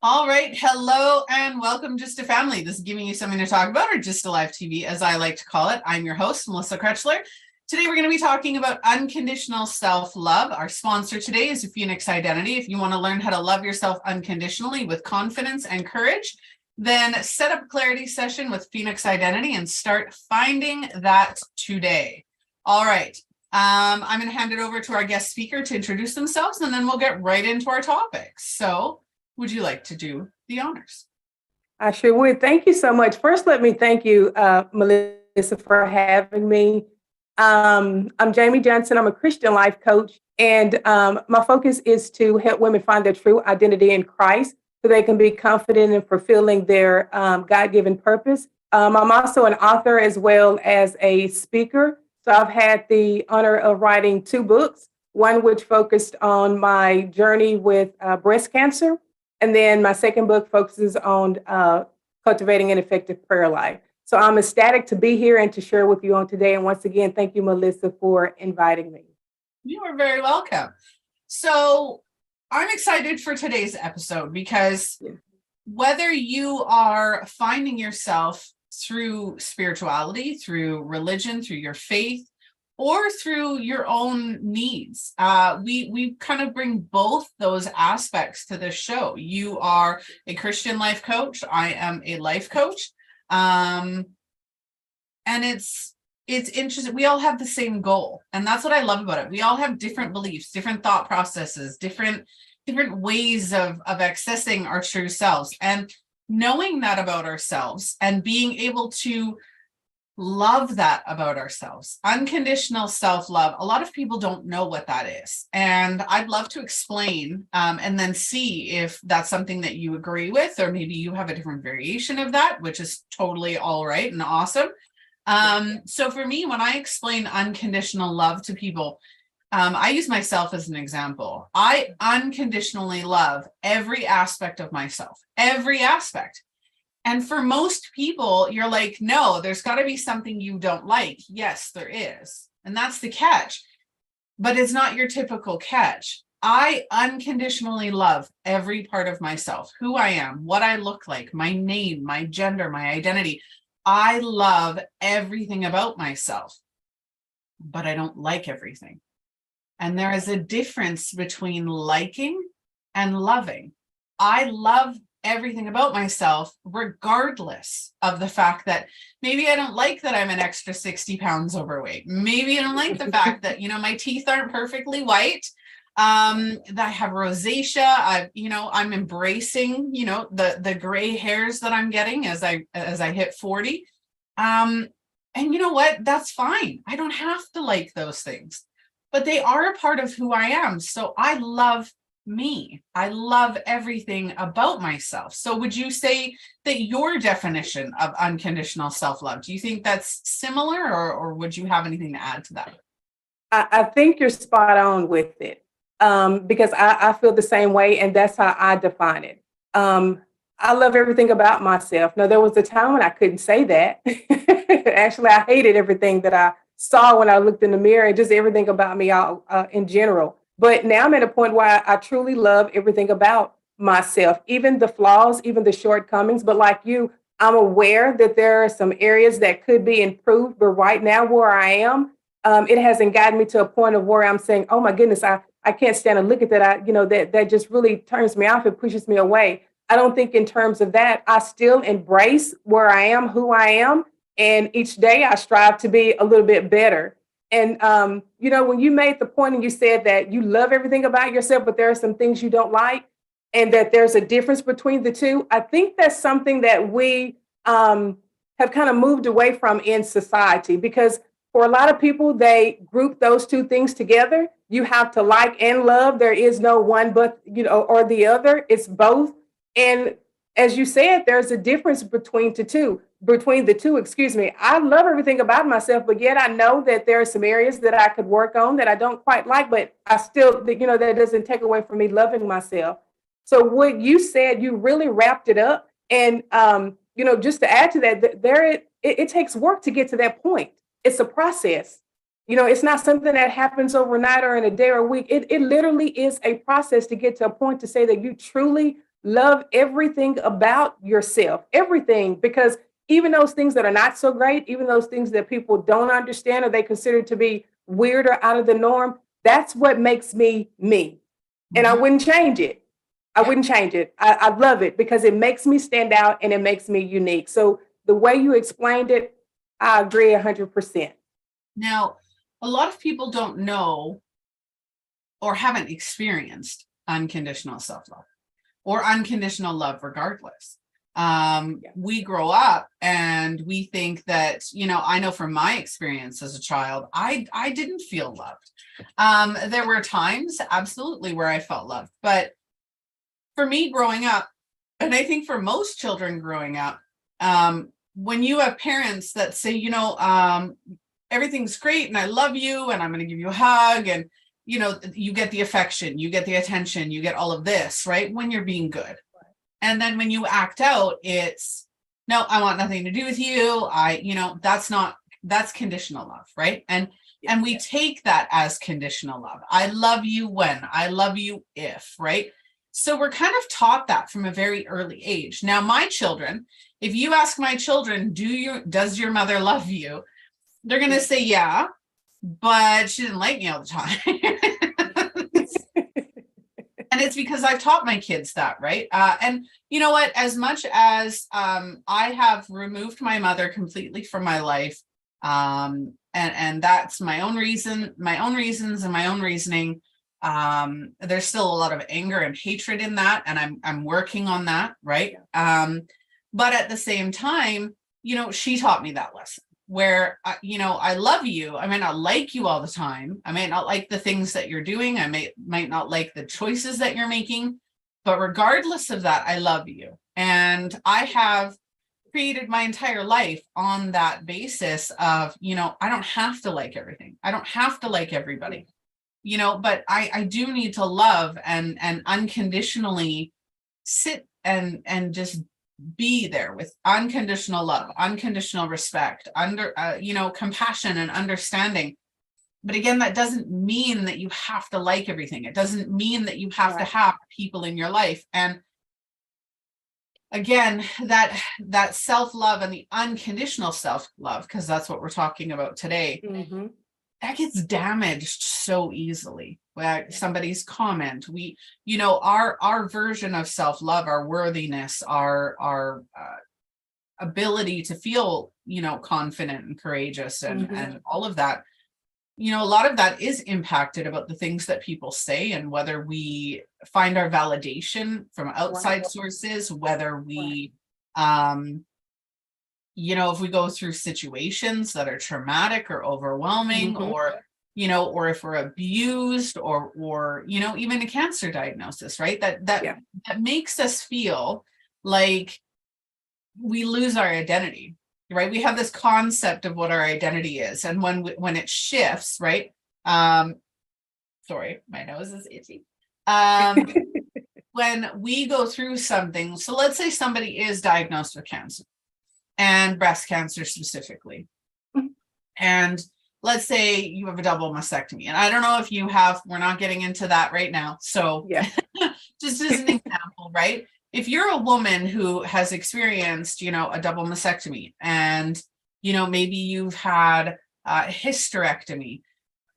All right. Hello and welcome, Just a Family. This is giving you something to talk about, or Just a Live TV, as I like to call it. I'm your host, Melissa Krechler. Today, we're going to be talking about unconditional self-love. Our sponsor today is Phoenix Identity. If you want to learn how to love yourself unconditionally with confidence and courage, then set up a clarity session with Phoenix Identity and start finding that today. All right. I'm going to hand it over to our guest speaker to introduce themselves, and then we'll get right into our topics. So, would you like to do the honors? I sure would. Thank you so much. First, let me thank you, Melissa, for having me. I'm Jamie Johnson. I'm a Christian life coach, and my focus is to help women find their true identity in Christ so they can be confident in fulfilling their God-given purpose. I'm also an author as well as a speaker. So I've had the honor of writing 2 books, one which focused on my journey with breast cancer. And then my second book focuses on cultivating an effective prayer life. So I'm ecstatic to be here and to share with you on today. And once again, thank you, Melissa, for inviting me. You are very welcome. So I'm excited for today's episode because whether you are finding yourself through spirituality, through religion, through your faith, or through your own needs. We kind of bring both those aspects to this show. You are a Christian life coach. I am a life coach. And it's interesting. We all have the same goal. And that's what I love about it. We all have different beliefs, different thought processes, different ways of accessing our true selves. And knowing that about ourselves and being able to love that about ourselves. Unconditional self-love. A lot of people don't know what that is. And I'd love to explain and then see if that's something that you agree with, or maybe you have a different variation of that, which is totally all right and awesome. So for me, when I explain unconditional love to people, I use myself as an example. I unconditionally love every aspect of myself, every aspect. And for most people, you're like, no, there's got to be something you don't like. Yes, there is. And that's the catch. But it's not your typical catch. I unconditionally love every part of myself, who I am, what I look like, my name, my gender, my identity. I love everything about myself, but I don't like everything. And there is a difference between liking and loving. I love everything about myself, regardless of the fact that maybe I don't like that I'm an extra 60 pounds overweight. Maybe I don't like the fact that, my teeth aren't perfectly white, that I have rosacea. I'm embracing, the gray hairs that I'm getting as I hit 40. And you know what? That's fine. I don't have to like those things, but they are a part of who I am. So I love me. I love everything about myself. So would you say that your definition of unconditional self-love, do you think that's similar, or would you have anything to add to that? I think you're spot on with it because I feel the same way, and that's how I define it. I love everything about myself. Now, there was a time when I couldn't say that. Actually, I hated everything that I saw when I looked in the mirror, and just everything about me in general. But now I'm at a point where I truly love everything about myself, even the flaws, even the shortcomings. But like you, I'm aware that there are some areas that could be improved. But right now, where I am, it hasn't gotten me to a point of where I'm saying, "Oh my goodness, I can't stand to look at that." That just really turns me off. It pushes me away. I don't think in terms of that. I still embrace where I am, who I am, and each day I strive to be a little bit better. And, when you made the point and you said that you love everything about yourself, but there are some things you don't like, and that there's a difference between the two, I think that's something that we have kind of moved away from in society, because for a lot of people, they group those two things together. You have to like and love. There is no one but, or the other. It's both. And as you said, there's a difference between the two. I love everything about myself, but yet I know that there are some areas that I could work on that I don't quite like, but I still, that doesn't take away from me loving myself. So what you said, you really wrapped it up. And, just to add to that, it takes work to get to that point. It's a process. It's not something that happens overnight or in a day or a week. It literally is a process to get to a point to say that you truly love everything about yourself, everything, because even those things that are not so great, even those things that people don't understand or they consider to be weird or out of the norm, that's what makes me me. And I Mhm. wouldn't change it. I Yep. wouldn't change it. I love it because it makes me stand out and it makes me unique. So the way you explained it, I agree 100%. Now, a lot of people don't know or haven't experienced unconditional self-love or unconditional love regardless. We grow up and we think that, I know from my experience as a child, I didn't feel loved. There were times absolutely where I felt loved, but for me growing up, and I think for most children growing up, when you have parents that say, everything's great and I love you and I'm going to give you a hug, and you get the affection, you get the attention, you get all of this, right? When you're being good. And then when you act out, it's no, I want nothing to do with you. That's conditional love, right? And we take that as conditional love. I love you when, I love you if, right? So we're kind of taught that from a very early age. Now, my children, if you ask my children, does your mother love you? They're going to say, yeah, but she didn't like me all the time. And it's because I've taught my kids that, right? And you know what? As much as I have removed my mother completely from my life, and that's my own reasons and my own reasoning. There's still a lot of anger and hatred in that, and I'm working on that, right? But at the same time, she taught me that lesson where, I love you. I may not like you all the time. I may not like the things that you're doing. I might not like the choices that you're making, but regardless of that, I love you. And I have created my entire life on that basis of, I don't have to like everything. I don't have to like everybody, but I do need to love and unconditionally sit and just be there with unconditional love, unconditional respect, compassion and understanding. But again, that doesn't mean that you have to like everything. It doesn't mean that you have to have people in your life. And again, that self-love and the unconditional self-love, because that's what we're talking about today, that gets damaged so easily. Somebody's comment, our version of self-love, our worthiness, our ability to feel, confident and courageous and all of that, a lot of that is impacted about the things that people say and whether we find our validation from outside sources, whether we, if we go through situations that are traumatic or overwhelming, or if we're abused or even a cancer diagnosis, right? That makes us feel like we lose our identity, right? We have this concept of what our identity is. And when it shifts, right? Sorry, my nose is itchy. When we go through something, so let's say somebody is diagnosed with cancer and breast cancer specifically. And let's say you have a double mastectomy. And I don't know if you have, we're not getting into that right now. So just as an example, right? If you're a woman who has experienced, a double mastectomy and, maybe you've had a hysterectomy,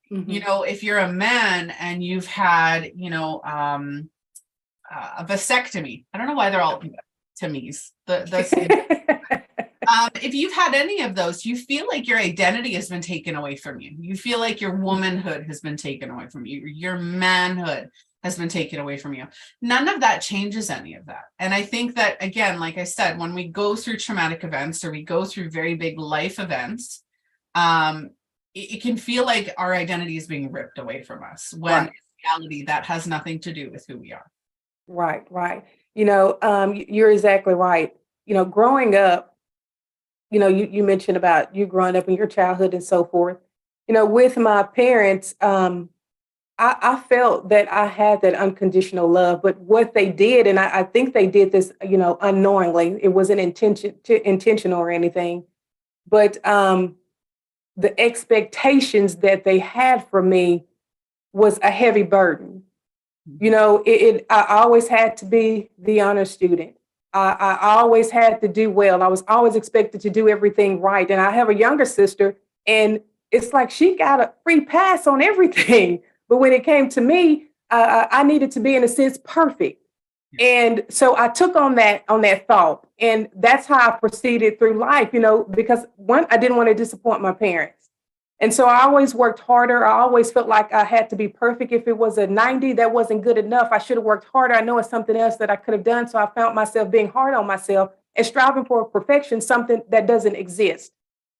if you're a man and you've had, a vasectomy, I don't know why they're all to me's. If you've had any of those, you feel like your identity has been taken away from you. You feel like your womanhood has been taken away from you. Your manhood has been taken away from you. None of that changes any of that. And I think that, again, like I said, when we go through traumatic events or we go through very big life events, it can feel like our identity is being ripped away from us when in reality that has nothing to do with who we are. Right. You're exactly right. Growing up, you mentioned about you growing up in your childhood and so forth. With my parents, I felt that I had that unconditional love, but what they did, and I think they did this, unknowingly, it wasn't intentional or anything, but the expectations that they had for me was a heavy burden. You know, I always had to be the honor student. I always had to do well. I was always expected to do everything right. And I have a younger sister, and it's like she got a free pass on everything. But when it came to me, I needed to be, in a sense, perfect. And so I took on that thought, and that's how I proceeded through life, you know, because one, I didn't want to disappoint my parents. And so I always worked harder. I always felt like I had to be perfect. If it was a 90, that wasn't good enough. I should have worked harder. I know it's something else that I could have done. So I found myself being hard on myself and striving for perfection, something that doesn't exist.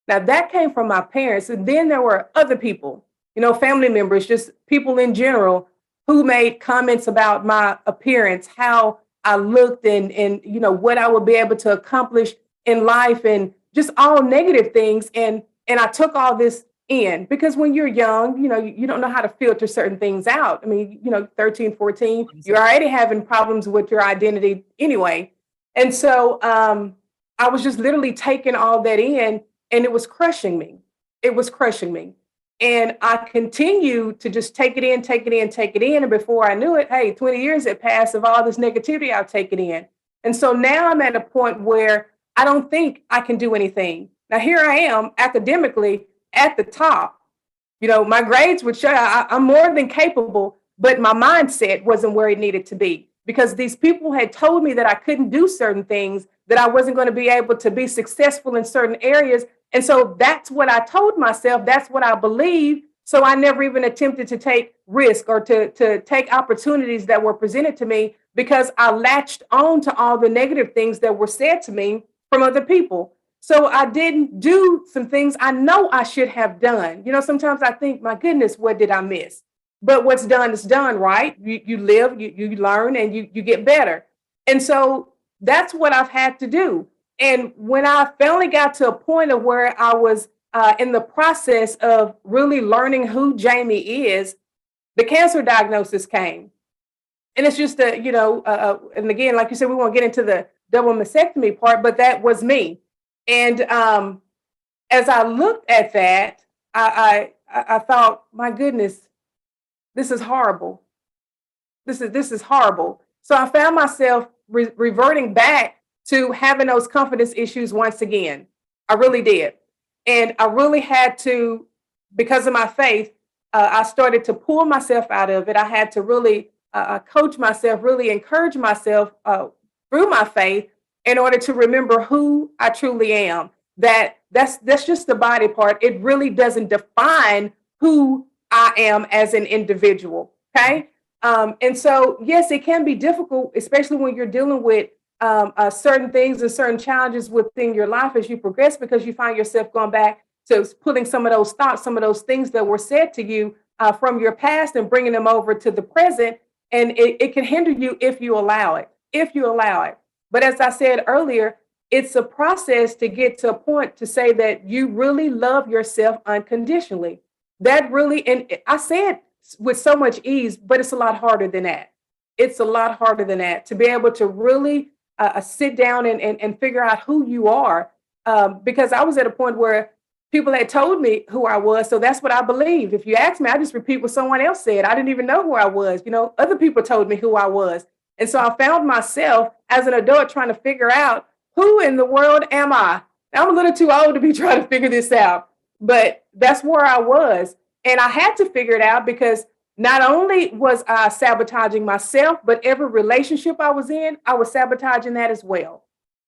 Now that came from my parents. And then there were other people, you know, family members, just people in general who made comments about my appearance, how I looked, and you know what I would be able to accomplish in life, and just all negative things. And I took all this in because when you're young, you know, you don't know how to filter certain things out. I mean, you know, 13, 14, you're already having problems with your identity anyway. And so I was just literally taking all that in, and it was crushing me. It was crushing me. And I continued to just take it in, take it in, take it in. And before I knew it, hey, 20 years had passed of all this negativity I've taken in. And so now I'm at a point where I don't think I can do anything. Now, here I am academically at the top. You know, my grades would show I'm more than capable, but my mindset wasn't where it needed to be because these people had told me that I couldn't do certain things, that I wasn't going to be able to be successful in certain areas. And so that's what I told myself. That's what I believed. So I never even attempted to take risk or to take opportunities that were presented to me because I latched on to all the negative things that were said to me from other people. So I didn't do some things I know I should have done. You know, sometimes I think, my goodness, what did I miss? But what's done is done, right? You live, you learn, and you get better. And so that's what I've had to do. And when I finally got to a point of where I was in the process of really learning who Jamie is, the cancer diagnosis came. And it's just a, you know, and again, like you said, we won't get into the double mastectomy part, but that was me. And as I looked at that, I thought, my goodness, this is horrible. This is horrible. So I found myself reverting back to having those confidence issues once again. I really did. And I really had to, because of my faith, I started to pull myself out of it. I had to really coach myself, really encourage myself through my faith in order to remember who I truly am. That's just the body part. It really doesn't define who I am as an individual. Okay. And so, yes, it can be difficult, especially when you're dealing with certain things and certain challenges within your life as you progress, because you find yourself going back to putting some of those thoughts, some of those things that were said to you from your past and bringing them over to the present. And it can hinder you if you allow it, But as I said earlier, it's a process to get to a point to say that you really love yourself unconditionally. That really, and I say it with so much ease, but it's a lot harder than that. It's a lot harder than that to be able to really sit down and figure out who you are. Because I was at a point where people had told me who I was. So that's what I believed. If you ask me, I just repeat what someone else said. I didn't even know who I was. You know, other people told me who I was. And so I found myself as an adult trying to figure out, who in the world am I? Now, I'm a little too old to be trying to figure this out, but that's where I was. And I had to figure it out because not only was I sabotaging myself, but every relationship I was in, I was sabotaging that as well.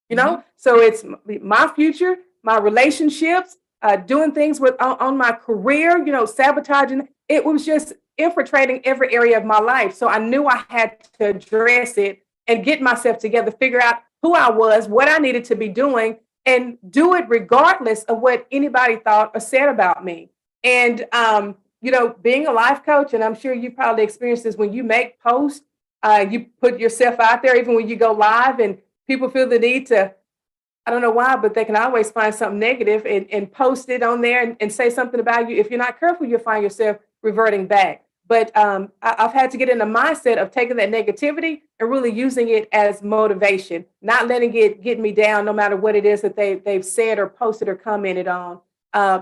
You know, so it's my future, my relationships, doing things with on my career, you know, sabotaging. It was just infiltrating every area of my life. So I knew I had to address it and get myself together, figure out who I was, what I needed to be doing, and do it regardless of what anybody thought or said about me. And you know, being a life coach, and I'm sure you probably experienced this when you make posts, you put yourself out there, even when you go live, and people feel the need to, I don't know why, but they can always find something negative and post it on there and say something about you. If you're not careful, you'll find yourself reverting back. But I've had to get in the mindset of taking that negativity and really using it as motivation, not letting it get me down, no matter what it is that they've said or posted or commented on,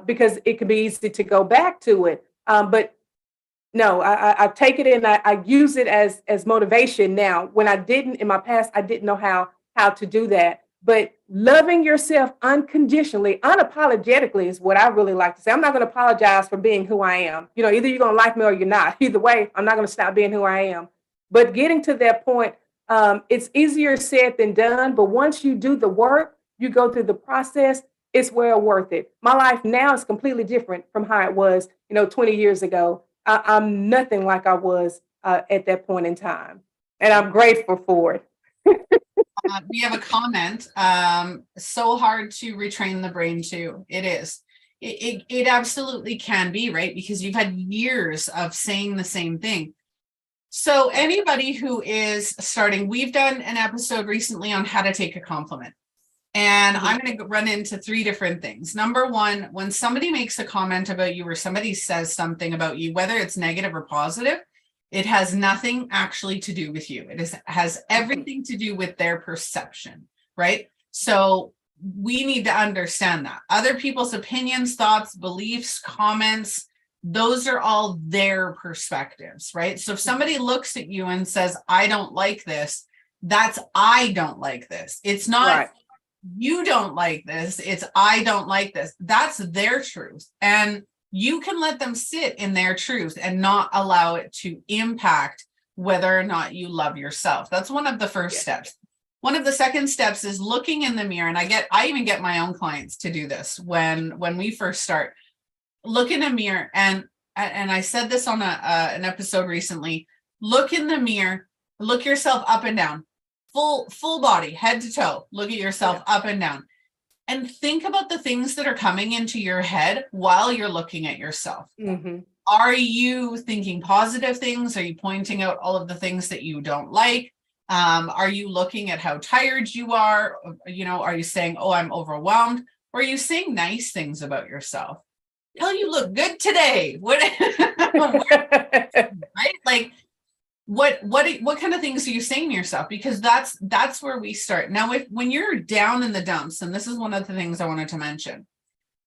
because it can be easy to go back to it. But No, I take it and I use it as motivation now. When I didn't in my past, I didn't know how to do that. But loving yourself unconditionally, unapologetically is what I really like to say. I'm not going to apologize for being who I am. You know, either you're going to like me or you're not. Either way, I'm not going to stop being who I am. But getting to that point, it's easier said than done. But once you do the work, you go through the process, it's well worth it. My life now is completely different from how it was, 20 years ago. I'm nothing like I was at that point in time. And I'm grateful for it. We have a comment. So hard to retrain the brain too. It is. It absolutely can be, right? Because you've had years of saying the same thing. So anybody who is starting, we've done an episode recently on how to take a compliment. And I'm going to run into 3 different things. Number one, when somebody makes a comment about you or somebody says something about you, whether it's negative or positive, it has nothing actually to do with you. It has everything to do with their perception, right? So we need to understand that. Other people's opinions, thoughts, beliefs, comments, those are all their perspectives, right? So if somebody looks at you and says, I don't like this, that's I don't like this. It's not right. You don't like this, it's I don't like this. That's their truth. And you can let them sit in their truth and not allow it to impact whether or not you love yourself. That's one of the first steps. One of the second steps is looking in the mirror. And I even get my own clients to do this when we first start. Look in a mirror, and I said this on an episode recently. Look in the mirror, look yourself up and down, full body, head to toe. Look at yourself up and down. And think about the things that are coming into your head while you're looking at yourself. Mm-hmm. Are you thinking positive things? Are you pointing out all of the things that you don't like? Are you looking at how tired you are? Are you saying, oh, I'm overwhelmed? Or are you saying nice things about yourself? Hell, you look good today. What? Right? Like, what kind of things are you saying to yourself? Because that's where we start. Now, when you're down in the dumps, and this is one of the things I wanted to mention,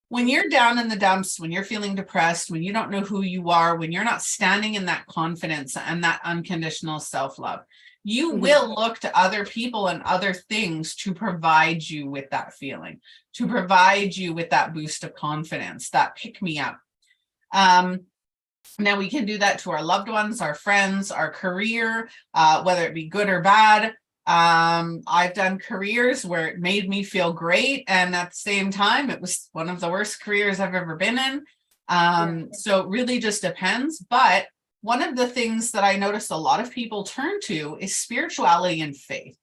when you're down in the dumps, when you're feeling depressed, when you don't know who you are, when you're not standing in that confidence and that unconditional self-love, you will look to other people and other things to provide you with that feeling, to provide you with that boost of confidence, that pick me up. Now we can do that to our loved ones, our friends, our career, whether it be good or bad. I've done careers where it made me feel great, and at the same time, it was one of the worst careers I've ever been in. So it really just depends. But one of the things that I noticed a lot of people turn to is spirituality and faith.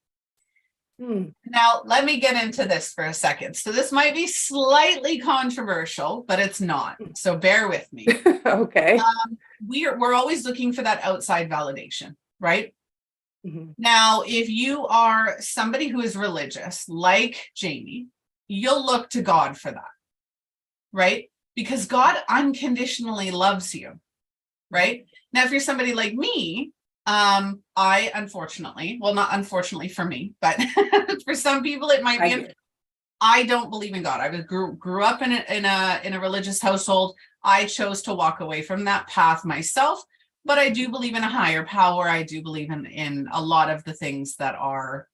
Now, let me get into this for a second. So this might be slightly controversial, but it's not. So bear with me. Okay. We're always looking for that outside validation, right? Mm-hmm. Now, if you are somebody who is religious, like Jamie, you'll look to God for that, right? Because God unconditionally loves you, right? Now, if you're somebody like me, I unfortunately, well, not unfortunately for me, but for some people it might be. I don't believe in God. I grew up in a religious household. I chose to walk away from that path myself, but I do believe in a higher power. I do believe in a lot of the things that are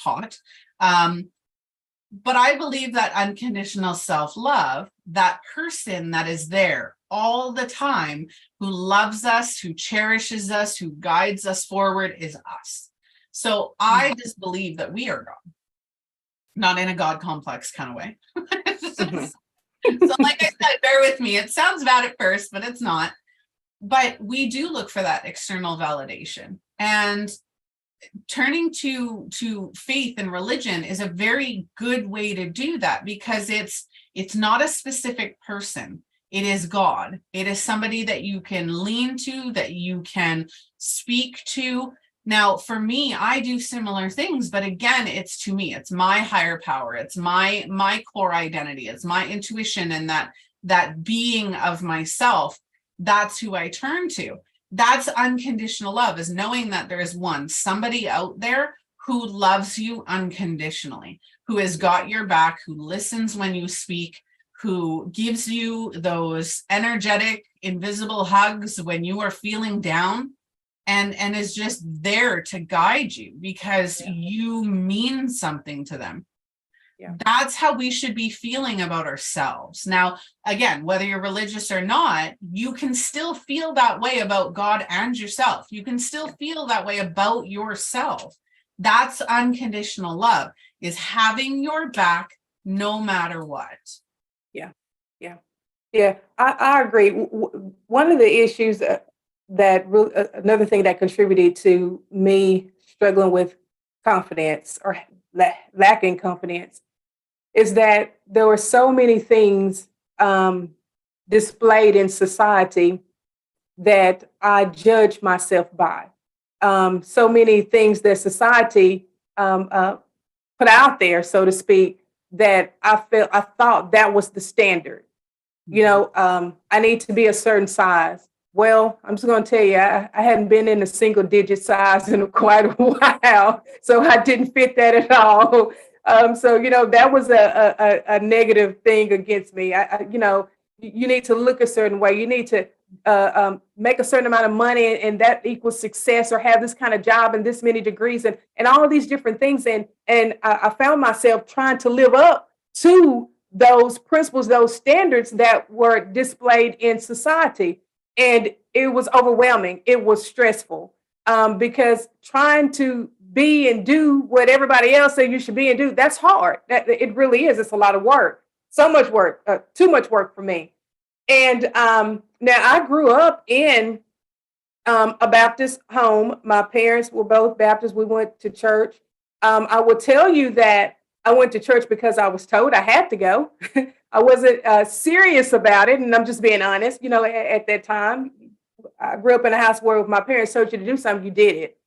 taught. But I believe that unconditional self-love, that person that is there all the time, who loves us, who cherishes us, who guides us forward, is us. So I just believe that we are God, not in a God complex kind of way. So like I said, bear with me. It sounds bad at first, but it's not. But we do look for that external validation. And turning to faith and religion is a very good way to do that, because it's not a specific person. It is God. It is somebody that you can lean to, that you can speak to. Now, for me, I do similar things, but again, it's to me. It's my higher power. It's my core identity. It's my intuition, and that being of myself. That's who I turn to. That's unconditional love, is knowing that there is somebody out there who loves you unconditionally, who has got your back, who listens when you speak, who gives you those energetic, invisible hugs when you are feeling down, and is just there to guide you because you mean something to them. Yeah. That's how we should be feeling about ourselves. Now, again, whether you're religious or not, you can still feel that way about God and yourself. You can still feel that way about yourself. That's unconditional love, is having your back no matter what. Yeah. Yeah. Yeah. I agree. One of the issues another thing that contributed to me struggling with confidence or lacking confidence is that there were so many things displayed in society that I judge myself by. So many things that society put out there, so to speak, that I thought that was the standard. I need to be a certain size. Well, I'm just going to tell you, I hadn't been in a single digit size in quite a while, so I didn't fit that at all. That was a negative thing against me. You need to look a certain way. You need to make a certain amount of money, and that equals success, or have this kind of job and this many degrees, and all of these different things. And I found myself trying to live up to those principles, those standards that were displayed in society. And it was overwhelming. It was stressful because trying to be and do what everybody else said you should be and do, that's hard. It really is. It's a lot of work, so much work, too much work for me. And now I grew up in a Baptist home. My parents were both Baptists. We went to church. I will tell you that I went to church because I was told I had to go. I wasn't serious about it, and I'm just being honest. At that time, I grew up in a house where if my parents told you to do something, you did it.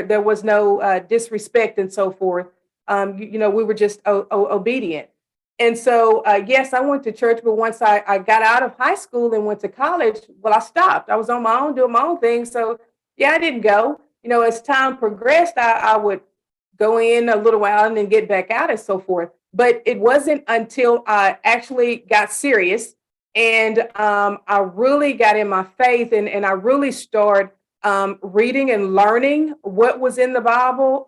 There was no disrespect and so forth. We were just obedient. And so, yes, I went to church, but once I got out of high school and went to college, well, I stopped. I was on my own, doing my own thing. So, yeah, I didn't go. As time progressed, I would go in a little while and then get back out and so forth. But it wasn't until I actually got serious and I really got in my faith and I really started reading and learning what was in the Bible,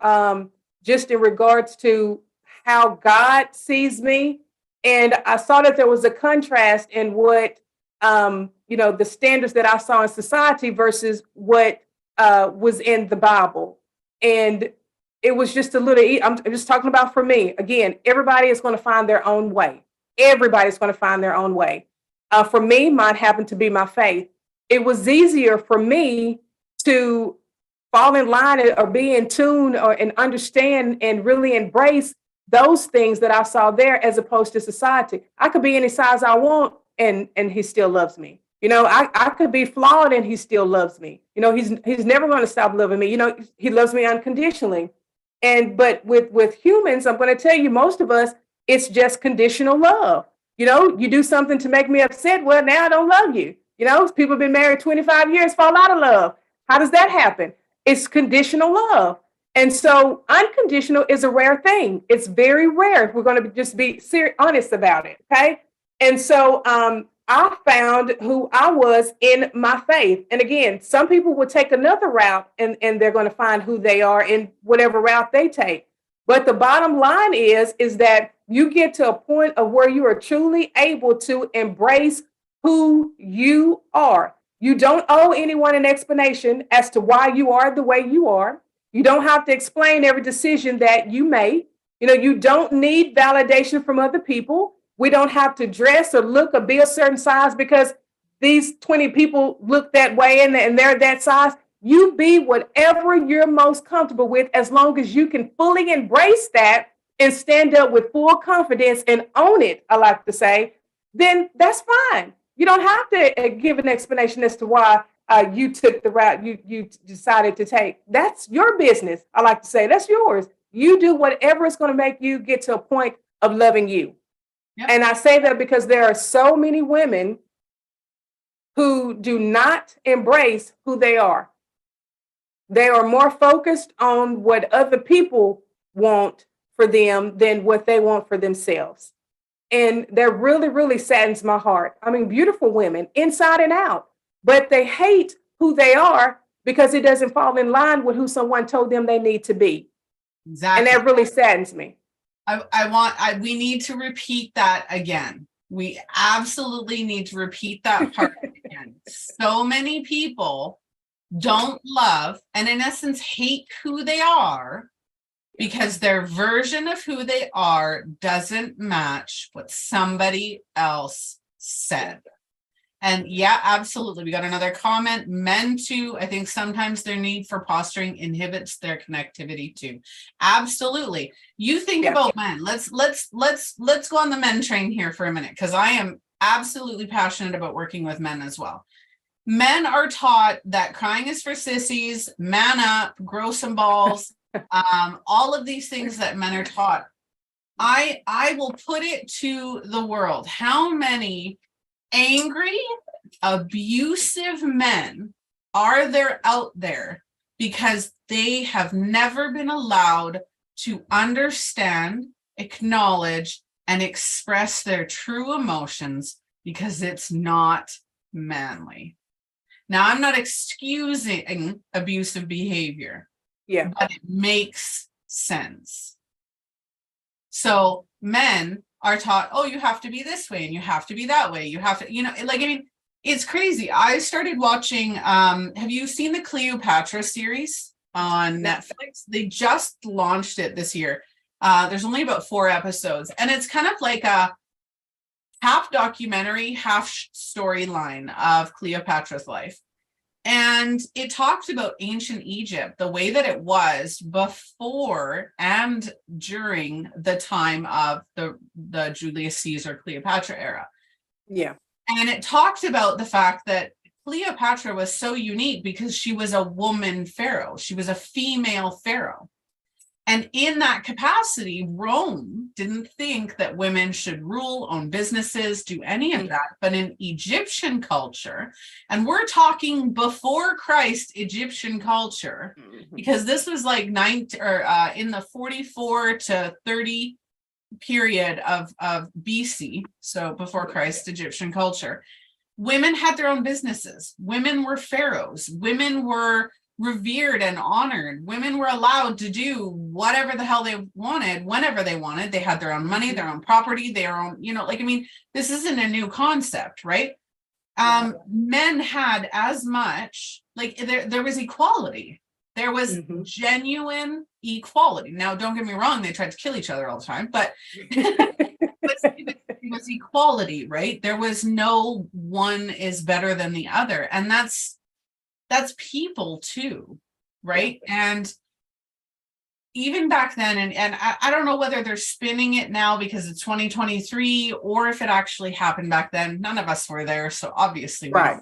just in regards to how God sees me. And I saw that there was a contrast in what, the standards that I saw in society versus what was in the Bible. And it was just a little, I'm just talking about for me. Again, everybody is going to find their own way. Everybody's going to find their own way. For me, mine happened to be my faith. It was easier for me to fall in line or be in tune and understand and really embrace those things that I saw there as opposed to society. I could be any size I want and he still loves me. I could be flawed and he still loves me. He's never going to stop loving me. He loves me unconditionally. But with humans, I'm going to tell you, most of us, it's just conditional love. You do something to make me upset. Well, now I don't love you. People have been married 25 years, fall out of love. How does that happen? It's conditional love. And so unconditional is a rare thing. It's very rare if we're going to just be honest about it. Okay. And so I found who I was in my faith. And again, some people will take another route and they're going to find who they are in whatever route they take. But the bottom line is that you get to a point of where you are truly able to embrace who you are. You don't owe anyone an explanation as to why you are the way you are. You don't have to explain every decision that you make. You don't need validation from other people. We don't have to dress or look or be a certain size because these 20 people look that way and they're that size. You be whatever you're most comfortable with, as long as you can fully embrace that and stand up with full confidence and own it, I like to say, then that's fine. You don't have to give an explanation as to why you took the route you decided to take. That's your business. I like to say that's yours. You do whatever is going to make you get to a point of loving you. Yep. And I say that because there are so many women who do not embrace who they are. They are more focused on what other people want for them than what they want for themselves. And that really, really saddens my heart. I mean, beautiful women inside and out, but they hate who they are because it doesn't fall in line with who someone told them they need to be. And Exactly. that really saddens me. We need to repeat that again. We absolutely need to repeat that part again. So many people don't love and in essence hate who they are because their version of who they are doesn't match what somebody else said. And yeah, absolutely. We got another comment. Men too. I think sometimes their need for posturing inhibits their connectivity too. Absolutely. You think about men. Let's go on the men train here for a minute, because I am absolutely passionate about working with men as well. Men are taught that crying is for sissies, man up, grow some balls, all of these things that men are taught. I will put it to the world. How many angry, abusive men are there out there because they have never been allowed to understand, acknowledge, and express their true emotions because it's not manly. Now, I'm not excusing abusive behavior, but it makes sense. So men are taught, oh, you have to be this way and you have to be that way. You have to, like, I mean, it's crazy. I started watching, have you seen the Cleopatra series on Netflix? They just launched it this year. There's only about 4 episodes, and it's kind of like a half documentary, half storyline of Cleopatra's life. And it talked about ancient Egypt, the way that it was before and during the time of the Julius Caesar Cleopatra era. Yeah. And it talked about the fact that Cleopatra was so unique because she was a woman pharaoh. She was a female pharaoh. And in that capacity, Rome didn't think that women should rule, own businesses, do any of that. But in Egyptian culture, and we're talking before Christ Egyptian culture, because this was like in the 44 to 30 period of BC, so before Christ Egyptian culture, women had their own businesses. Women were pharaohs. Women were revered and honored. Women were allowed to do whatever the hell they wanted, whenever they wanted. They had their own money, their own property, their own, like, I mean, this isn't a new concept, right? Men had as much, like, there was equality. There was genuine equality. Now, don't get me wrong, they tried to kill each other all the time, but it was equality, right? There was no one is better than the other. And that's people too, right? And even back then, and I don't know whether they're spinning it now because it's 2023 or if it actually happened back then. None of us were there, so obviously right.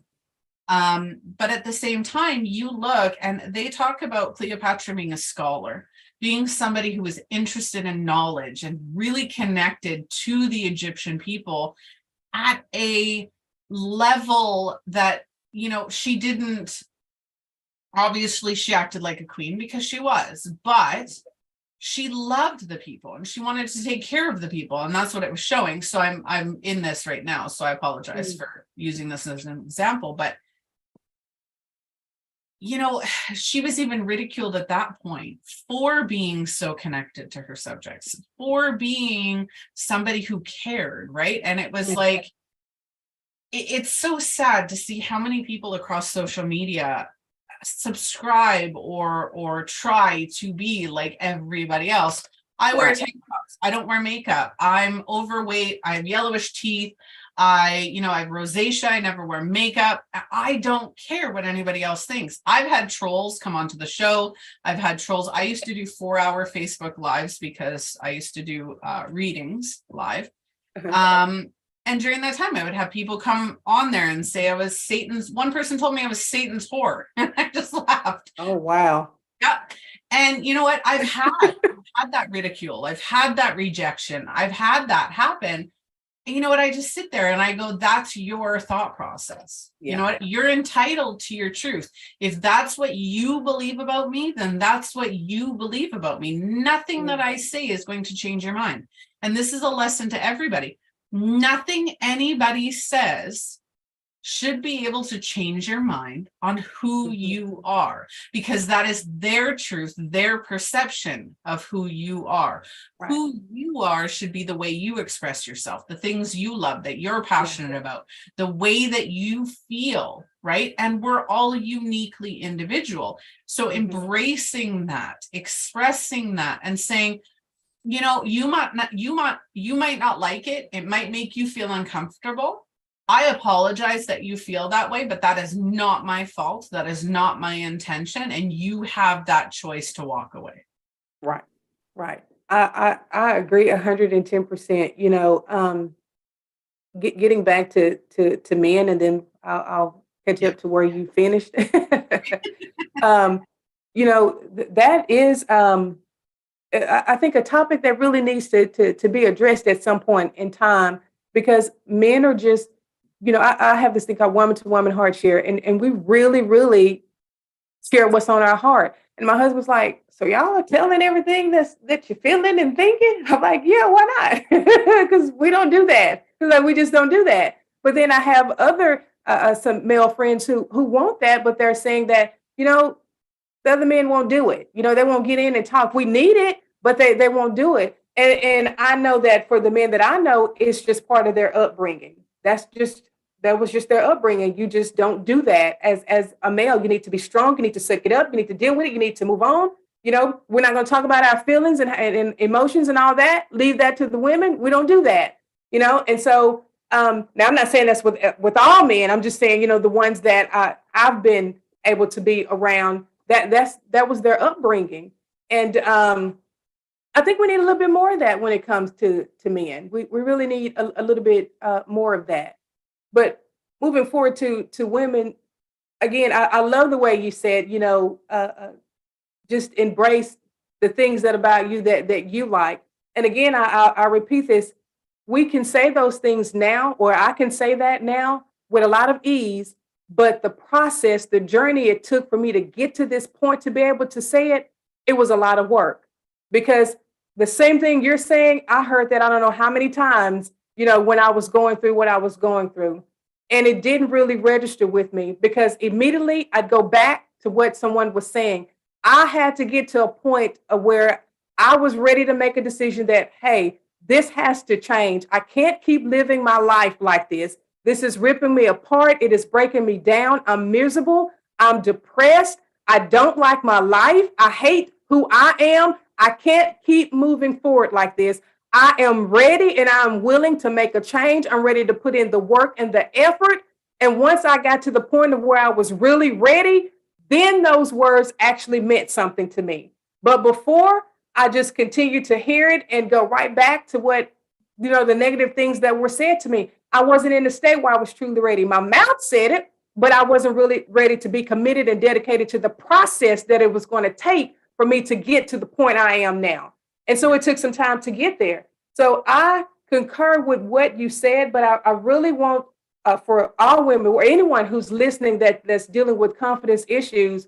But at the same time, you look and they talk about Cleopatra being a scholar, being somebody who was interested in knowledge and really connected to the Egyptian people at a level that, she didn't. Obviously, she acted like a queen because she was, but she loved the people and she wanted to take care of the people, and that's what it was showing. So I'm in this right now, so I apologize for using this as an example, but she was even ridiculed at that point for being so connected to her subjects, for being somebody who cared, right? And it was like, it's so sad to see how many people across social media subscribe or try to be like everybody else. I wear tank tops. I don't wear makeup. I'm overweight. I have yellowish teeth. I have rosacea. I never wear makeup. I don't care what anybody else thinks. I've had trolls come onto the show. I've had trolls. I used to do 4-hour Facebook lives because I used to do readings live. And during that time, I would have people come on there and say I was Satan's. One person told me I was Satan's whore, and I just laughed. Oh, wow. Yeah. And you know what? I've had that ridicule. I've had that rejection. I've had that happen. And you know what? I just sit there and I go, that's your thought process. Yeah. You know what? You're entitled to your truth. If that's what you believe about me, then that's what you believe about me. Nothing that I say is going to change your mind. And this is a lesson to everybody. Nothing anybody says should be able to change your mind on who you are, because that is their truth, their perception of who you are. Right. Who you are should be the way you express yourself, the things you love, that you're passionate about, the way that you feel, right? And we're all uniquely individual. So embracing that, expressing that, and saying, you know, you might not like it. It might make you feel uncomfortable. I apologize that you feel that way, but that is not my fault. That is not my intention. And you have that choice to walk away. Right. Right. I agree 110%. You know, getting back to men, and then I'll catch up to where you finished. You know, that is, I think, a topic that really needs to be addressed at some point in time, because men are just, you know, I have this thing called woman to woman heart share, and we really, really share what's on our heart. And my husband's like, so y'all are telling everything that you're feeling and thinking? I'm like, yeah, why not? Because we don't do that. Like, we just don't do that. But then I have other some male friends who want that, but they're saying that, you know, the other men won't do it. You know, they won't get in and talk. We need it, but they won't do it. And I know that for the men that I know, it's just part of their upbringing. That was just their upbringing. You just don't do that as a male. You need to be strong. You need to suck it up. You need to deal with it. You need to move on. You know, we're not going to talk about our feelings and emotions and all that. Leave that to the women. We don't do that. You know, and so now I'm not saying that's with all men. I'm just saying, you know, the ones that I've been able to be around, that was their upbringing. And I think we need a little bit more of that when it comes to men. We really need a little bit more of that. But moving forward to women, again, I love the way you said, you know, just embrace the things that about you that you like. And again, I repeat this: we can say those things now, or I can say that now with a lot of ease. But the process, the journey it took for me to get to this point to be able to say it, it was a lot of work. Because the same thing you're saying, I heard that I don't know how many times, you know, when I was going through what I was going through. And it didn't really register with me, because immediately I'd go back to what someone was saying. I had to get to a point of where I was ready to make a decision that, hey, this has to change. I can't keep living my life like this. This is ripping me apart. It is breaking me down. I'm miserable. I'm depressed. I don't like my life. I hate who I am. I can't keep moving forward like this. I am ready and I'm willing to make a change. I'm ready to put in the work and the effort. And once I got to the point of where I was really ready, then those words actually meant something to me. But before, I just continued to hear it and go right back to what, you know, the negative things that were said to me. I wasn't in a state where I was truly ready. My mouth said it, but I wasn't really ready to be committed and dedicated to the process that it was going to take for me to get to the point I am now. And so it took some time to get there. So I concur with what you said, but I really want for all women or anyone who's listening that's dealing with confidence issues,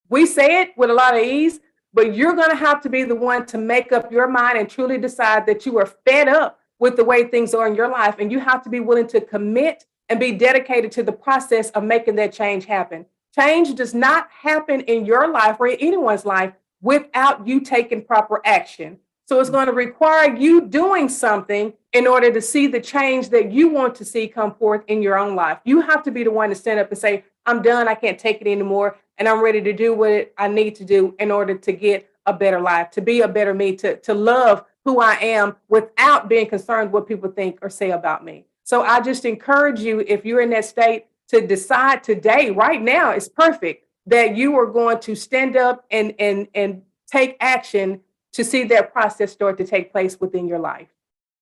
we say it with a lot of ease, but you're going to have to be the one to make up your mind and truly decide that you are fed up with the way things are in your life. And you have to be willing to commit and be dedicated to the process of making that change happen. Change does not happen in your life or in anyone's life without you taking proper action. So it's going to require you doing something in order to see the change that you want to see come forth in your own life. You have to be the one to stand up and say, I'm done. I can't take it anymore. And I'm ready to do what I need to do in order to get a better life, to be a better me, to love who I am without being concerned what people think or say about me. So I just encourage you, if you're in that state, to decide today, right now, it's perfect, that you are going to stand up and take action to see that process start to take place within your life.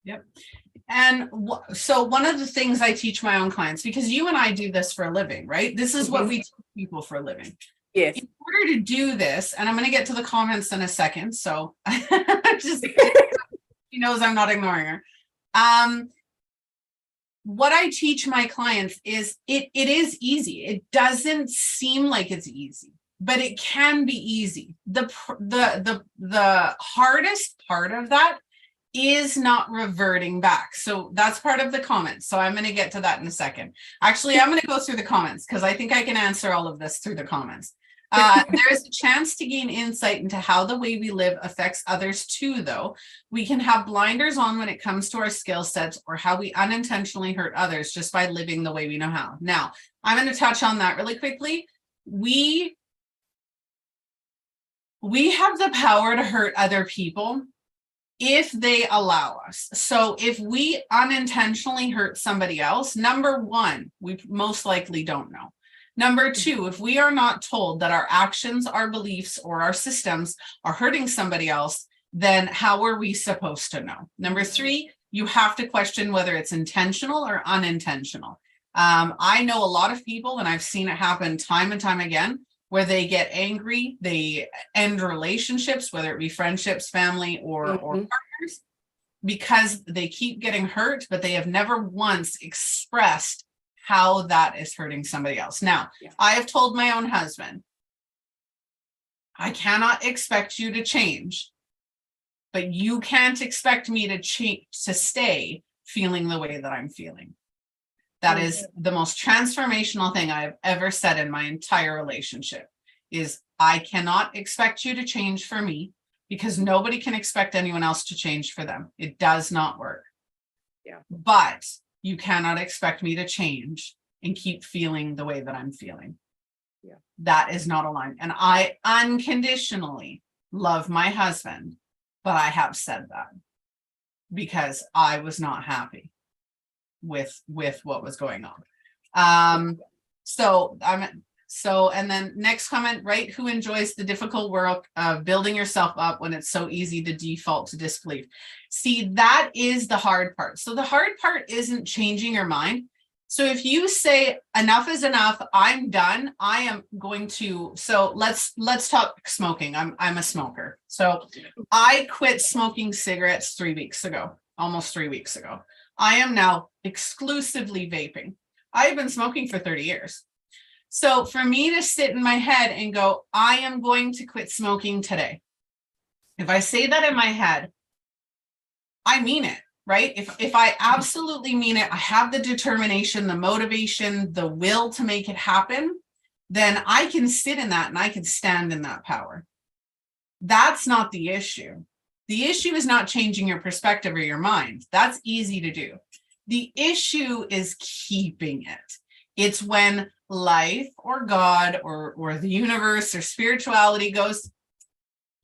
Yep. And so one of the things I teach my own clients, because you and I do this for a living, right? This is what we teach people for a living. Yes. In order to do this, and I'm going to get to the comments in a second, so just she knows I'm not ignoring her. What I teach my clients is it is easy. It doesn't seem like it's easy, but it can be easy. The hardest part of that is not reverting back. So that's part of the comments. So I'm going to get to that in a second. Actually, I'm going to go through the comments because I think I can answer all of this through the comments. There is a chance to gain insight into how the way we live affects others too, though. We can have blinders on when it comes to our skill sets or how we unintentionally hurt others just by living the way we know how. Now, I'm going to touch on that really quickly. We have the power to hurt other people if they allow us. So if we unintentionally hurt somebody else, number one, we most likely don't know. Number two, if we are not told that our actions, our beliefs, or our systems are hurting somebody else, then how are we supposed to know? Number three, you have to question whether it's intentional or unintentional. I know a lot of people, and I've seen it happen time and time again, where they get angry, they end relationships, whether it be friendships, family, or partners, because they keep getting hurt, but they have never once expressed how that is hurting somebody else. Now, I have told my own husband, I cannot expect you to change, but you can't expect me to stay feeling the way that I'm feeling. That is the most transformational thing I've ever said in my entire relationship is I cannot expect you to change for me because nobody can expect anyone else to change for them. It does not work. Yeah. But you cannot expect me to change and keep feeling the way that I'm feeling. Yeah. That is not aligned. And I unconditionally love my husband, but I have said that because I was not happy with what was going on. And then next comment, right? Who enjoys the difficult work of building yourself up when it's so easy to default to disbelief? See, that is the hard part. So the hard part isn't changing your mind. So if you say enough is enough, I'm done, I am going to, so let's talk smoking. I'm a smoker. So I quit smoking cigarettes 3 weeks ago, almost 3 weeks ago. I am now exclusively vaping. I've been smoking for 30 years. So for me to sit in my head and go, I am going to quit smoking today. If I say that in my head, I mean it, right? If I absolutely mean it, I have the determination, the motivation, the will to make it happen, then I can sit in that and I can stand in that power. That's not the issue. The issue is not changing your perspective or your mind. That's easy to do. The issue is keeping it. It's when life or God or the universe or spirituality goes,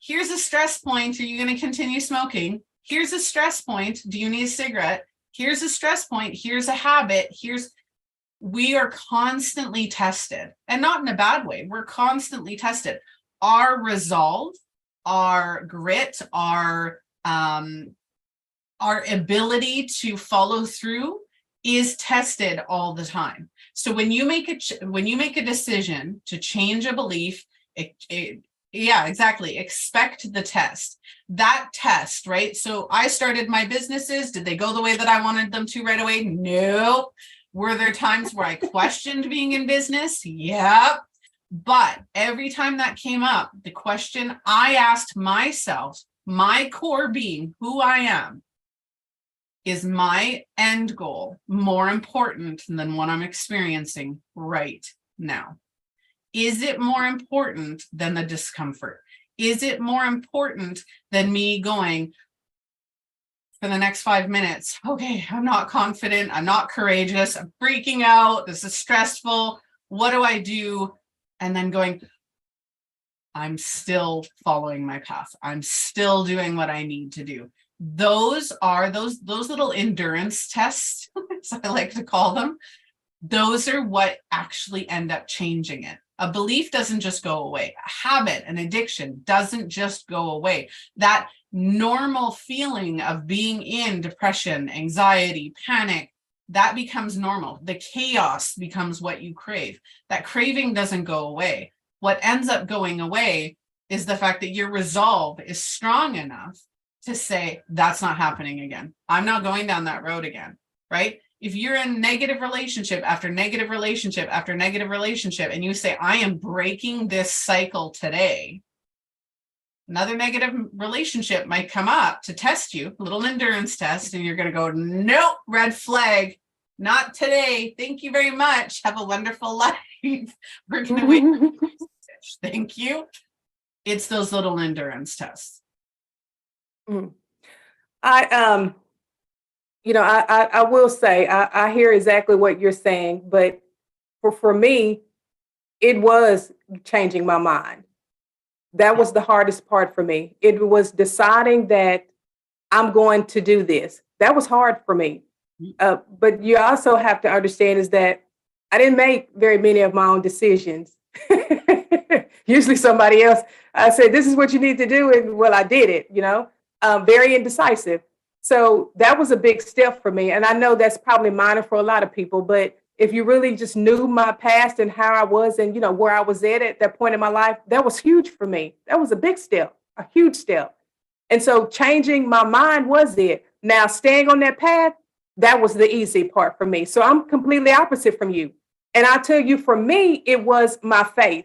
here's a stress point. Are you going to continue smoking? Here's a stress point. Do you need a cigarette? Here's a stress point. Here's a habit. We are constantly tested, and not in a bad way. We're constantly tested. Our resolve, our grit, our ability to follow through is tested all the time. So when you make a decision to change a belief, yeah, exactly. Expect the test. That test, right? So I started my businesses. Did they go the way that I wanted them to right away? No. Were there times where I questioned being in business? Yep. But every time that came up, the question I asked myself, my core being, who I am, is my end goal more important than what I'm experiencing right now? Is it more important than the discomfort? Is it more important than me going for the next 5 minutes? Okay, I'm not confident. I'm not courageous. I'm freaking out. This is stressful. What do I do? And then going, I'm still following my path. I'm still doing what I need to do. Those are those little endurance tests, as I like to call them. Those are what actually end up changing it. A belief doesn't just go away. A habit, an addiction doesn't just go away. That normal feeling of being in depression, anxiety, panic, that becomes normal. The chaos becomes what you crave. That craving doesn't go away. What ends up going away is the fact that your resolve is strong enough to say, that's not happening again. I'm not going down that road again, right? If you're in negative relationship after negative relationship after negative relationship, and you say, I am breaking this cycle today, Another negative relationship might come up to test you, a little endurance test, and you're going to go, nope, red flag, not today. Thank you very much. Have a wonderful life. We're going to wait. Thank you. It's those little endurance tests. I will say, I hear exactly what you're saying, but for me, it was changing my mind. That was the hardest part for me. It was deciding that I'm going to do this. That was hard for me. But you also have to understand is that I didn't make very many of my own decisions. Usually somebody else, I said, this is what you need to do. And well, I did it, very indecisive. So that was a big step for me. And I know that's probably minor for a lot of people, but if you really just knew my past and how I was and, where I was at that point in my life, that was huge for me. That was a big step, a huge step. And so changing my mind was it. Now, staying on that path, that was the easy part for me. So I'm completely opposite from you. And I tell you, for me, it was my faith.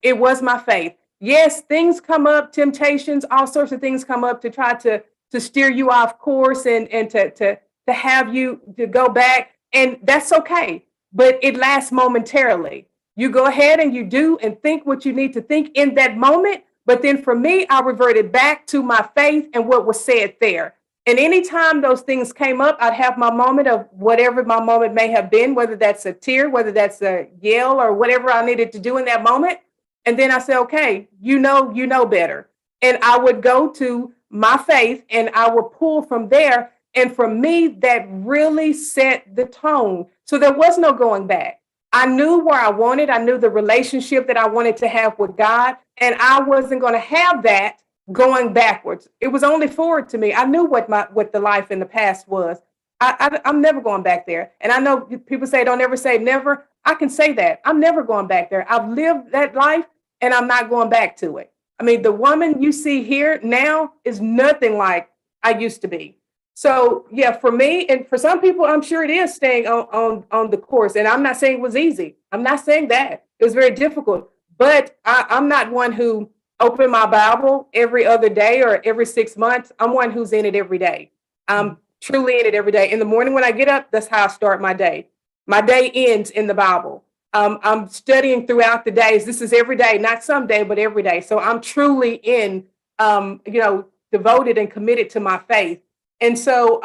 It was my faith. Yes, things come up, temptations, all sorts of things come up to try to steer you off course and to have you to go back. And that's okay. But it lasts momentarily. You go ahead and you do and think what you need to think in that moment. But then for me, I reverted back to my faith and what was said there. And anytime those things came up, I'd have my moment of whatever my moment may have been, whether that's a tear, whether that's a yell or whatever I needed to do in that moment. And then I said, okay, you know better. And I would go to my faith and I would pull from there. And for me, that really set the tone. So there was no going back. I knew where I wanted. I knew the relationship that I wanted to have with God. And I wasn't going to have that going backwards. It was only forward to me. I knew what the life in the past was. I'm never going back there. And I know people say, don't ever say never. I can say that. I'm never going back there. I've lived that life and I'm not going back to it. I mean, the woman you see here now is nothing like I used to be. So yeah, for me and for some people, I'm sure it is staying on the course. And I'm not saying it was easy. I'm not saying that. It was very difficult. But I'm not one who open my Bible every other day or every 6 months. I'm one who's in it every day. I'm truly in it every day. In the morning when I get up, that's how I start my day. My day ends in the Bible. I'm studying throughout the days. This is every day, not some day, but every day. So I'm truly in, devoted and committed to my faith. And so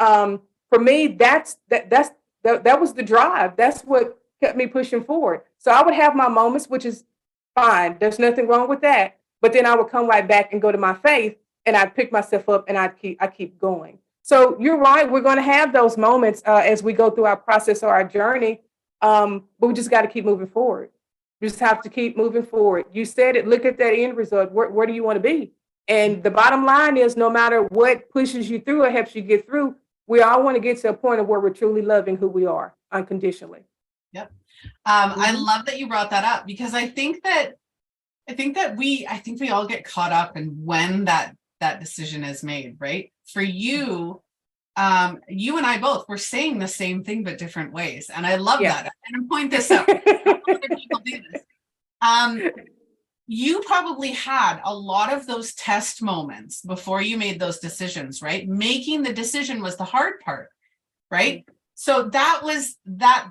for me, that was the drive. That's what kept me pushing forward. So I would have my moments, which is fine. There's nothing wrong with that. But then I would come right back and go to my faith and I'd pick myself up and I keep going. So you're right. We're going to have those moments as we go through our process or our journey. But we just got to keep moving forward. We just have to keep moving forward. You said it. Look at that end result. Where do you want to be? And the bottom line is no matter what pushes you through or helps you get through, we all want to get to a point of where we're truly loving who we are unconditionally. Yep. I love that you brought that up because I think we all get caught up in when that decision is made, right? For you, you and I both were saying the same thing but different ways, and I love that. And point this out. Other people do this. You probably had a lot of those test moments before you made those decisions, right? Making the decision was the hard part, right? So that was that,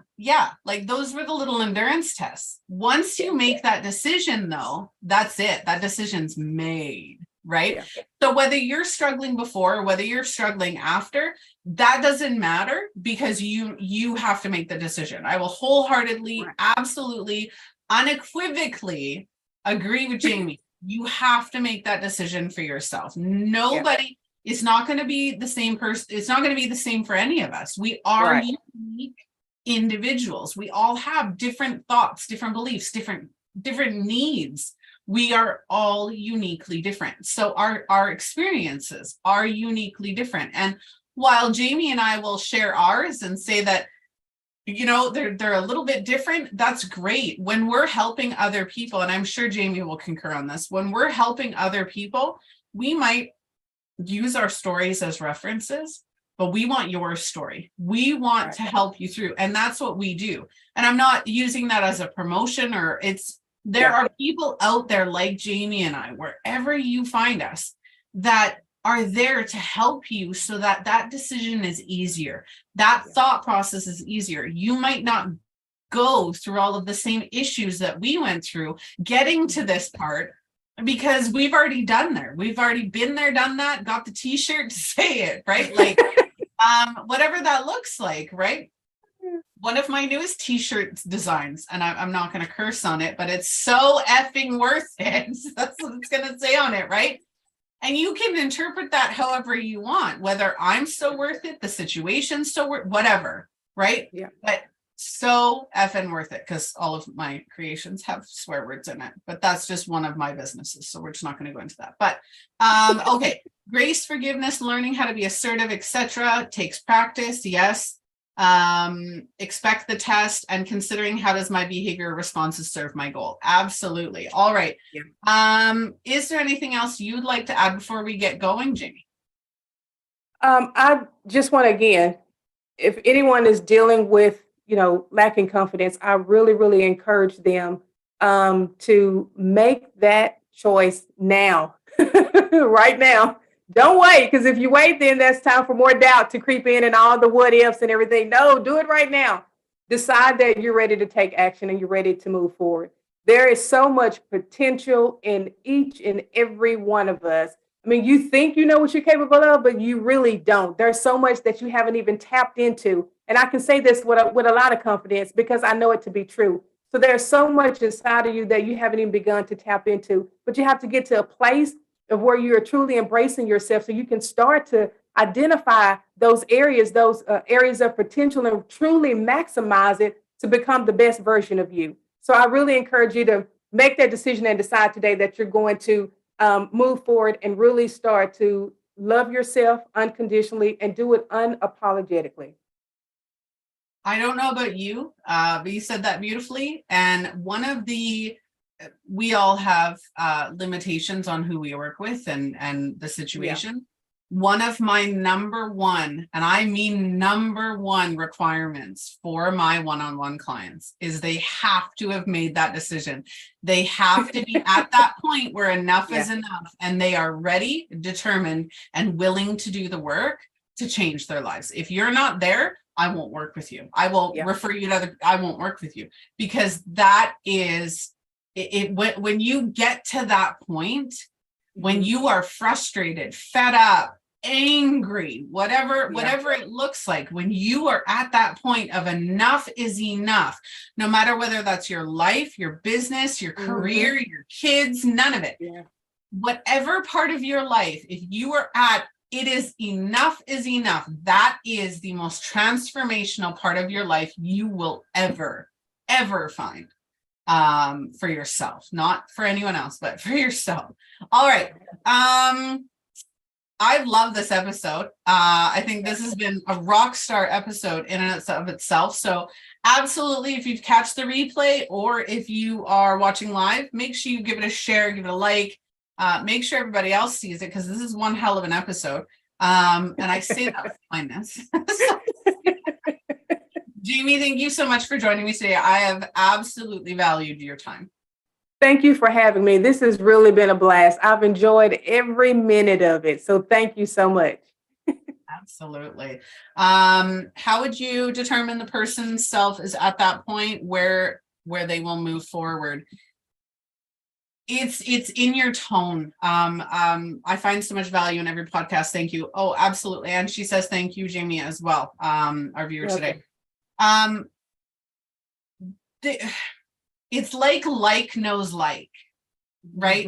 like those were the little endurance tests. Once you make that decision, though, that's it. That decision's made, right? Yeah. So whether you're struggling before or whether you're struggling after, that doesn't matter because you have to make the decision. I will wholeheartedly, absolutely, unequivocally agree with Jamie. You have to make that decision for yourself. Nobody is not going to be the same person. It's not going to be the same for any of us. We are unique individuals. We all have different thoughts, different beliefs, different needs. We are all uniquely different. So our experiences are uniquely different. And while Jamie and I will share ours and say that, they're a little bit different, that's great. When we're helping other people, and I'm sure Jamie will concur on this, when we're helping other people, we might use our stories as references, but we want your story. We want to help you through. And that's what we do. And I'm not using that as a promotion or There are people out there like Jamie and I, wherever you find us, that are there to help you so that that decision is easier. That thought process is easier. You might not go through all of the same issues that we went through getting to this part because we've already done there. We've already been there, done that, got the t-shirt to say it, right? Like, whatever that looks like, right? One of my newest t-shirt designs, and I'm not going to curse on it, but it's so effing worth it. That's what it's going to say on it, right? And you can interpret that however you want, whether I'm so worth it, the situation's so worth, whatever, right? Yeah. But so effing worth it, because all of my creations have swear words in it, but that's just one of my businesses, so we're just not going to go into that. But okay, grace, forgiveness, learning how to be assertive, etc. takes practice. Yes. Expect the test and considering how does my behavior responses serve my goal. Absolutely. All right. Yeah. Is there anything else you'd like to add before we get going, Jamie? I just want to, again, if anyone is dealing with, lacking confidence, I really, really encourage them to make that choice now, right now. Don't wait, because if you wait, then that's time for more doubt to creep in and all the what ifs and everything. No, do it right now. Decide that you're ready to take action and you're ready to move forward. There is so much potential in each and every one of us. I mean, you think you know what you're capable of, but you really don't. There's so much that you haven't even tapped into. And I can say this with a lot of confidence because I know it to be true. So there's so much inside of you that you haven't even begun to tap into, but you have to get to a place of where you're truly embracing yourself so you can start to identify those areas of potential and truly maximize it to become the best version of you. So I really encourage you to make that decision and decide today that you're going to move forward and really start to love yourself unconditionally and do it unapologetically. I don't know about you, but you said that beautifully. And we all have limitations on who we work with and the situation. Yeah. One of my number one, and I mean number one requirements for my one-on-one clients is they have to have made that decision. They have to be at that point where enough is enough and they are ready, determined, and willing to do the work to change their lives. If you're not there, I won't work with you. I will refer you to I won't work with you, because that is when you get to that point, when you are frustrated, fed up, angry, whatever it looks like, when you are at that point of enough is enough, no matter whether that's your life, your business, your career, your kids, none of it. Yeah. Whatever part of your life, if you are at it is enough, that is the most transformational part of your life you will ever find. For yourself, not for anyone else, but for yourself. All right. I've loved this episode. I think this has been a rock star episode in and of itself. So absolutely, if you've catched the replay or if you are watching live, make sure you give it a share, give it a like, make sure everybody else sees it, because this is one hell of an episode. And I say that with kindness. Jamie, thank you so much for joining me today. I have absolutely valued your time. Thank you for having me. This has really been a blast. I've enjoyed every minute of it. So thank you so much. Absolutely. How would you determine the person's self is at that point where they will move forward? It's in your tone. I find so much value in every podcast. Thank you. Oh, absolutely. And she says, thank you, Jamie, as well. Our viewer today. It's like knows like, right?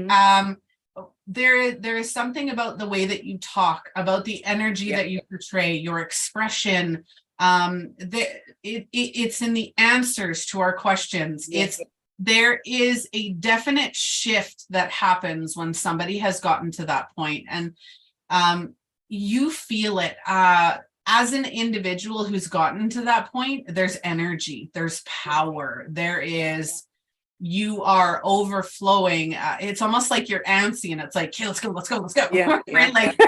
There is something about the way that you talk, about the energy that you portray, your expression. It's in the answers to our questions. There is a definite shift that happens when somebody has gotten to that point, and you feel it. As an individual who's gotten to that point, there's energy, there's power, you are overflowing. It's almost like you're antsy and it's like, okay, let's go. Yeah. Right? Like,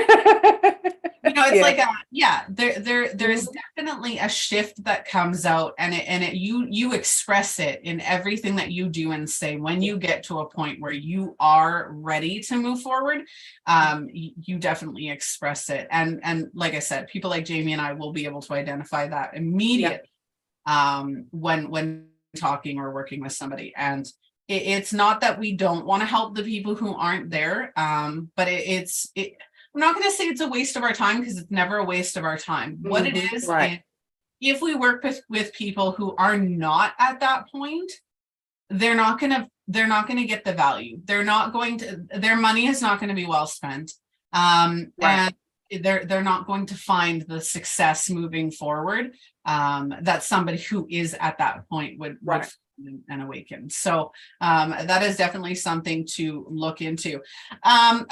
No, it's like there's definitely a shift that comes out, and you express it in everything that you do and say. When you get to a point where you are ready to move forward, you definitely express it. And like I said, people like Jamie and I will be able to identify that immediately when talking or working with somebody. And it's not that we don't want to help the people who aren't there, but I'm not going to say it's a waste of our time, because it's never a waste of our time. What it is if we work with people who are not at that point, they're not going to get the value. Their money is not going to be well spent. And they're not going to find the success moving forward that somebody who is at that point would and awaken. So that is definitely something to look into.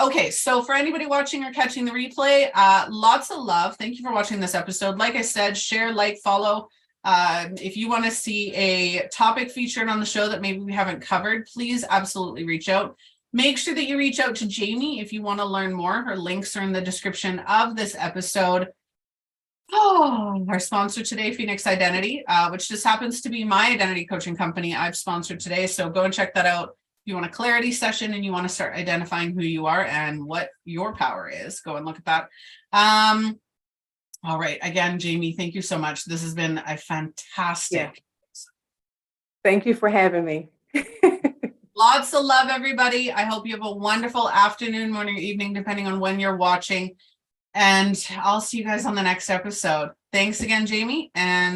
Okay, so for anybody watching or catching the replay, lots of love. Thank you for watching this episode. Like I said, share, like, follow. If you want to see a topic featured on the show that maybe we haven't covered, please absolutely reach out. Make sure that you reach out to Jamie if you want to learn more. Her links are in the description of this episode. Our sponsor today, Phoenix Identity, which just happens to be my identity coaching company I've sponsored today. So go and check that out. If you want a clarity session and you want to start identifying who you are and what your power is, go and look at that. All right. Again, Jamie, thank you so much. This has been a fantastic. Thank you for having me. Lots of love, everybody. I hope you have a wonderful afternoon, morning, or evening, depending on when you're watching. And I'll see you guys on the next episode. Thanks again, Jamie. And